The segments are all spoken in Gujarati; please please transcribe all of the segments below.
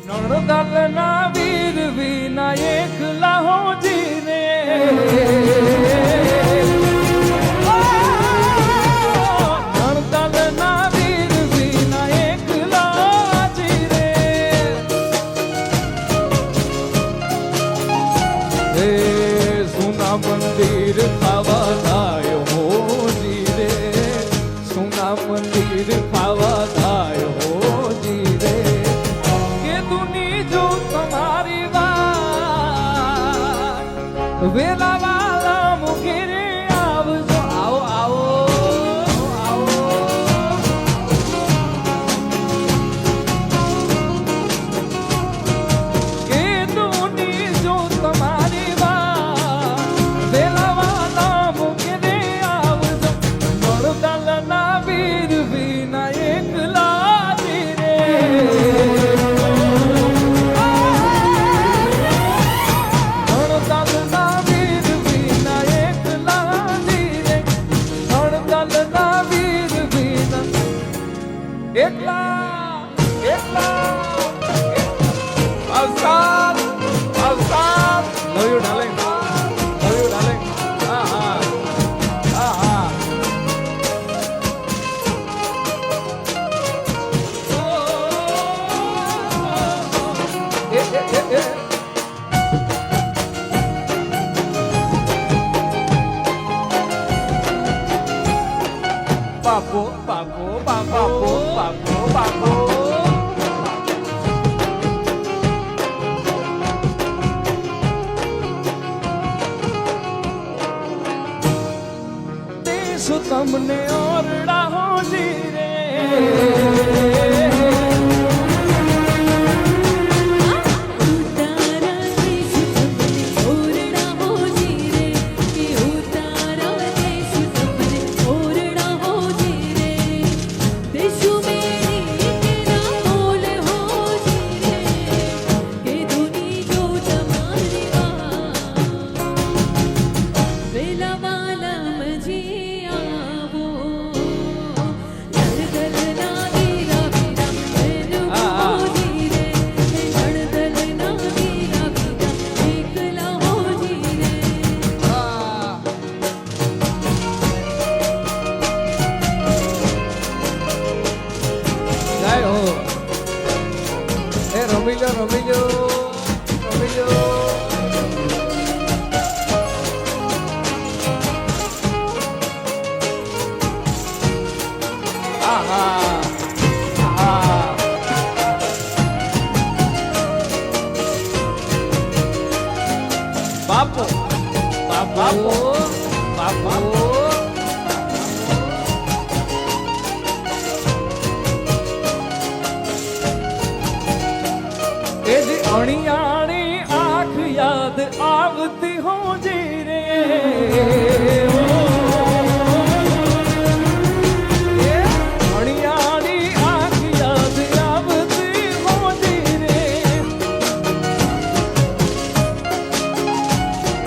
નણદલના વીર વિના એકલા હો જીરે નણદલના વીર વિના એકલા જીરે હે સુના મંદિર ખાવા થાય હો જીરે સુના મંદિર ખાવા થાય હો જીરે વેલા વાલા મુખેરે આવજો આવો આવો આવો કે દુની જો તમારી વાત વેલા વાલા મુખેરે આવજો નળદલના વીર વિના એકલા જીરે એકલા એકલા અવસાદ અવસાદ લવ યુ ડાર્લિંગ હા હા હા હા બાપો બાપો બાપો બાપો બાપો દેશ તમને ઓરડા હો જીરે રમીજો રમીજો રમીજો આહા આહા બાપો બાપો બાપો અણિયાણી આંખ યાદ આવતી હો જીરે અણિયાણી આંખ યાદ આવતી હો જીરે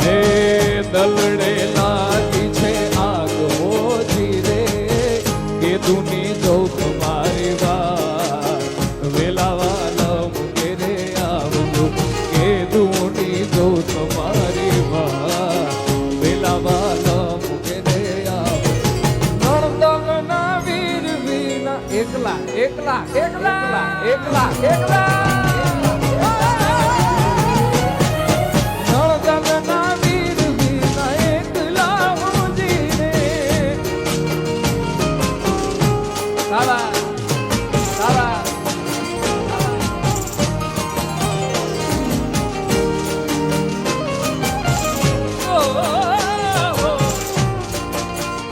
હે દલડે લાગી છે આગ હો જીરે કે દુની જો તમારી વાત વેલાવા તમારી વાત વેલાવાલા મુકેરે નણદલના વીર વિના એકલા એકલા એકલા એકલા એકલા નણદલના વીર વિના એકલા હું જીરે સાલા સાલા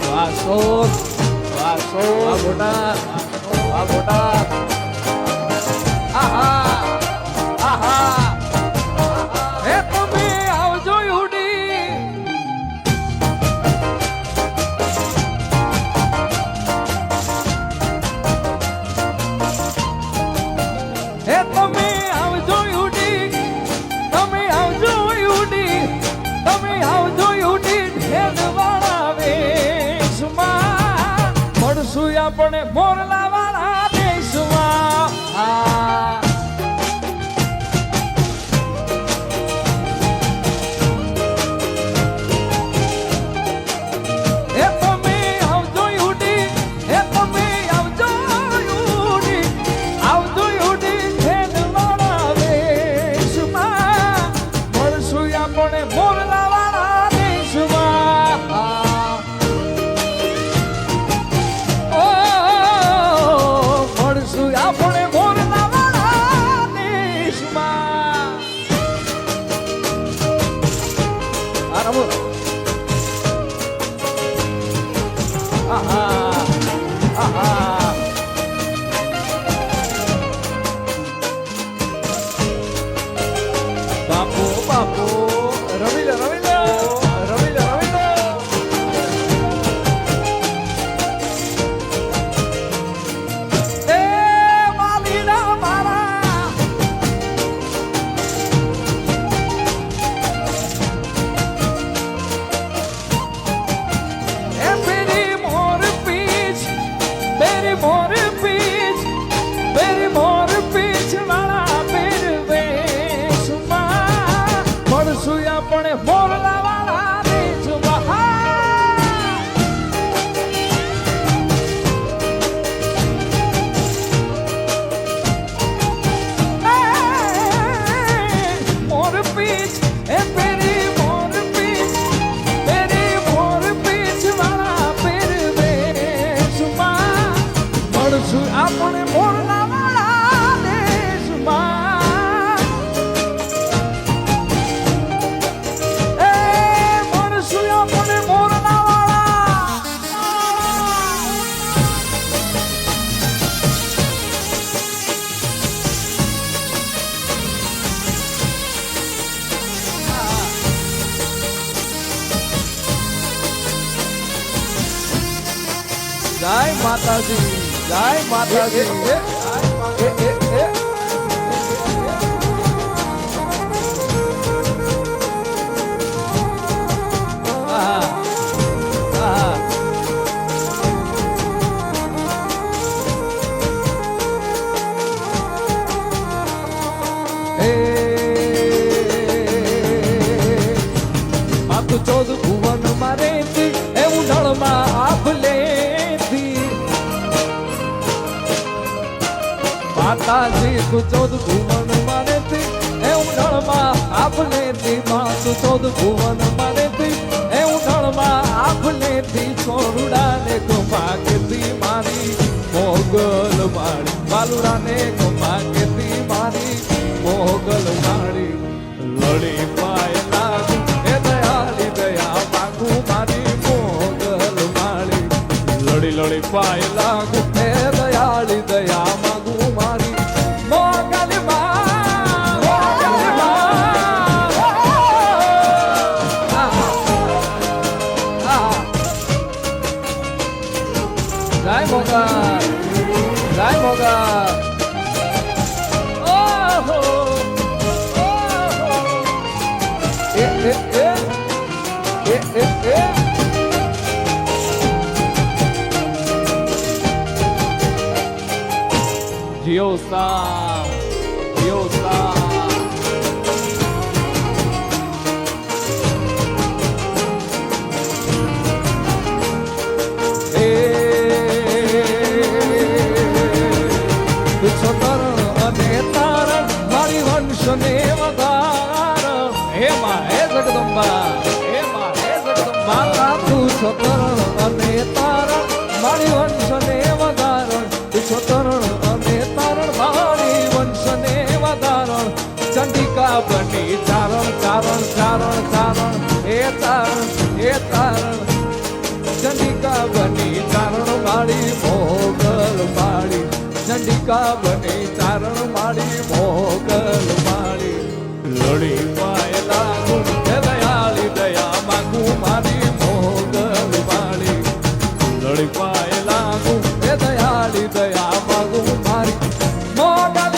વાસો આ બોટા આહા આહા હે તમે આવજો યુડી હે તમે આવજો યુડી તમે આવજો યુડી તમે આવજો યુડી ઢેરવાળા વેશમાં મળશું આપણે મોરલા વાળા દેશ બાપો રમી લે રમી લે રમી લે રમી લે એ વાલીડા મારા એ મેરી મોર પીછ મેરી મોર પીછ મેરી મોર પીછ વાળા પેરવે સુમા મળશું આપણે મોરલા વાળા રે સુમા મોર પીછ એ પેરી મોર પીછ મેરી મોર પીછ વાળા પેરવે સુમા મળશું આપણે મોરલા વાળા દેશમાં એ મળશું આપણે મોરલા વાળા જય માતાજી જય માતાજી ચૌદ ભુવન મારે એવું નળમાં આપ લેતી માતાજી તું ચૌદ ભુવન મારેતી એવું નળમાં આપ લેતી માં તું ચૌદ ભુવન મારેતી એવું નળમાં આપ લેતી છોરુડાને કુમા કેતી મારી મોગલ માળી બાલુડાને કુમા કેતી મારી મોગલ માળી લડી પાય લાગુ એ દયાળી દયા માંગુ મારી મોગલ માળી લડી લડી પાય લાગુ એ દયાળી દયા માંગુ મારી મોગલ માં મોગલ માં જય મોગલ જય મોગલ ઓહો Diosa, Diosa. છોતર અને તારા મારી વંશને વધાર હે માં હે જગદંબા હે માં હે જગદંબા માતા તું છોતર અને તારા મારી વંશને વધાર તું છોતર અને તારણ મારી વંશને વધારણ ચંડિકા બની ચારણ ચારણ ચારણ ચારણ એ તારણ ચંડિકા બની ચારણ માળી મોગલ માળી ચંડિકા બની ચારણ માળી મોગલ માળી લડી પાય લાગુ હે દયાળી દયા માંગુ મારી મોગલ માળી લડી પાય લાગુ હે દયાળી દયા માંગુ મારી મોગલ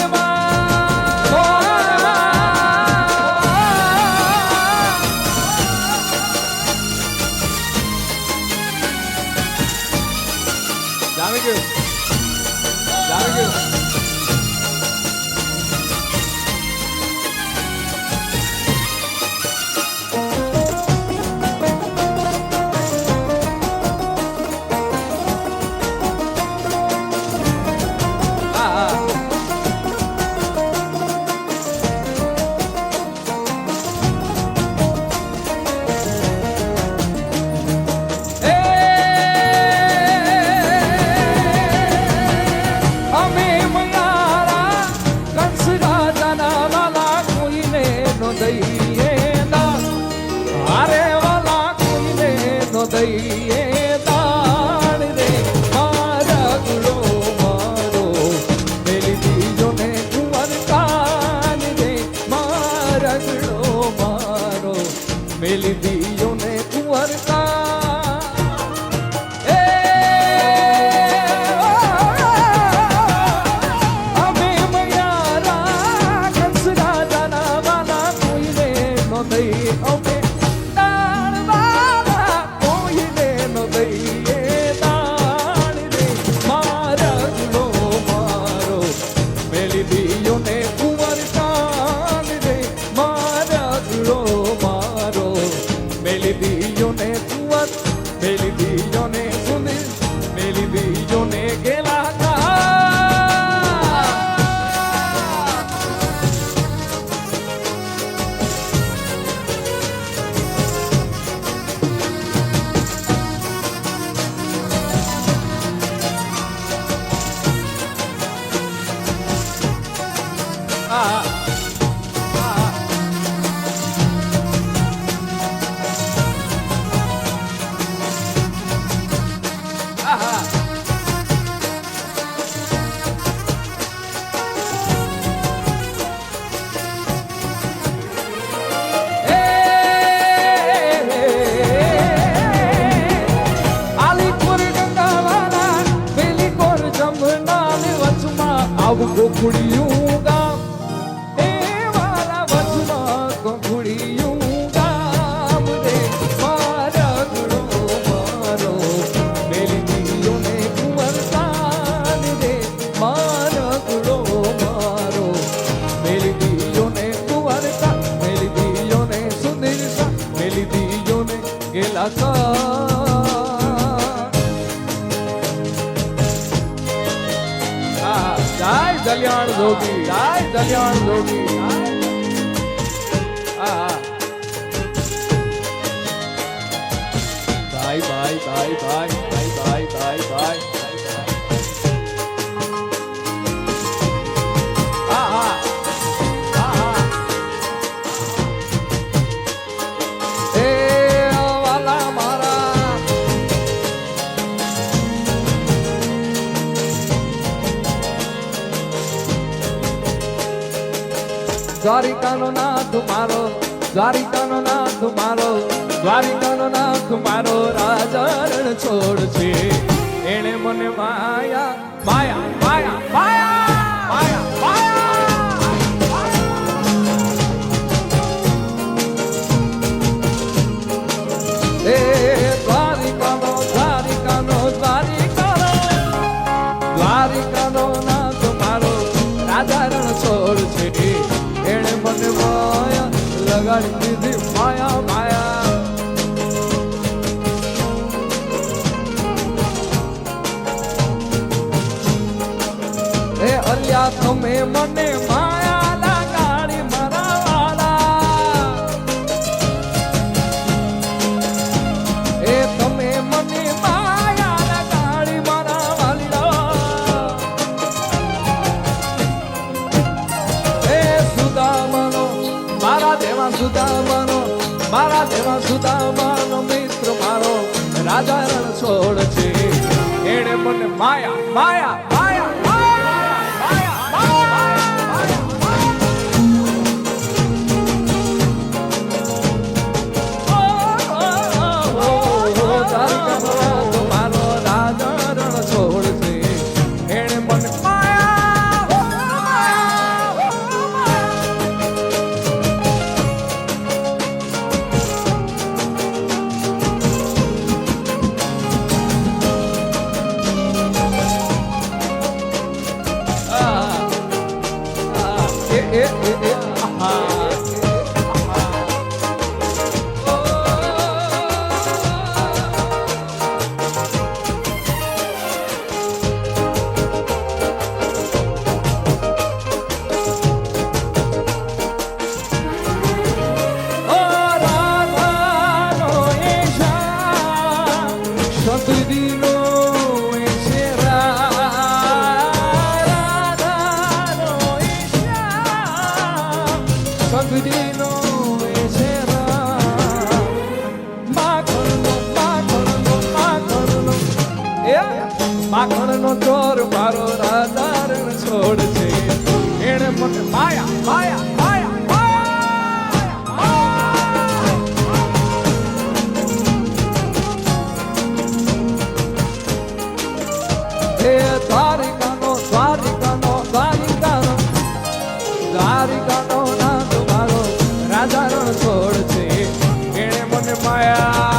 જામી ગયું આ ગોખુડિયું ગામ એ વાલા વચમાં ગોખુડિયું ગામ રે મારા ગુણો મારો મેલી દીયો ને કુંવરતાન રે મારા ગુણો મારો મેલી દીયો ને કુંવરતા મેલી દીયો ને સુંદરતા મેલી દીયો ને ગેલા કલ્યાણ જોગી જય કલ્યાણ જોગી ભાઈ ભાઈ ભાઈ ભાઈ ભાઈ ભાઈ ભાઈ ભાઈ દ્વારિકાનો નાથ મારો દ્વારિકાનો નાથ મારો દ્વારિકાનો નાથ મારો રાજા રણ છોડ છે એણે મને માયા માયા માયા માયા માયા માયા એ દ્વારિકાનો દ્વારિકાનો દ્વારિકાનો દ્વારિકાનો નાથ મારો રાજા રણ છોડ છે એણે મને માયા લગાડી દીધી માયા માયા એ અલ્યા તમે મને માયા લગાડી મારા વાલા એ તમે મને માયા લગાડી મારા વાલા એ સુદામનો મારા દેવા સુદામનો મિત્ર મારો રાજા રણ છોડ છે એણે મને માયા માયા માયા માખણનો ચોર મારો રાજા રણ છોડ છે એણે મને માયા માયા દ્વારિકાનો દ્વારિકાનો દ્વારિકાનો દ્વારિકાનો નાથ મારો રાજા રણ છોડ છે એણે મને માયા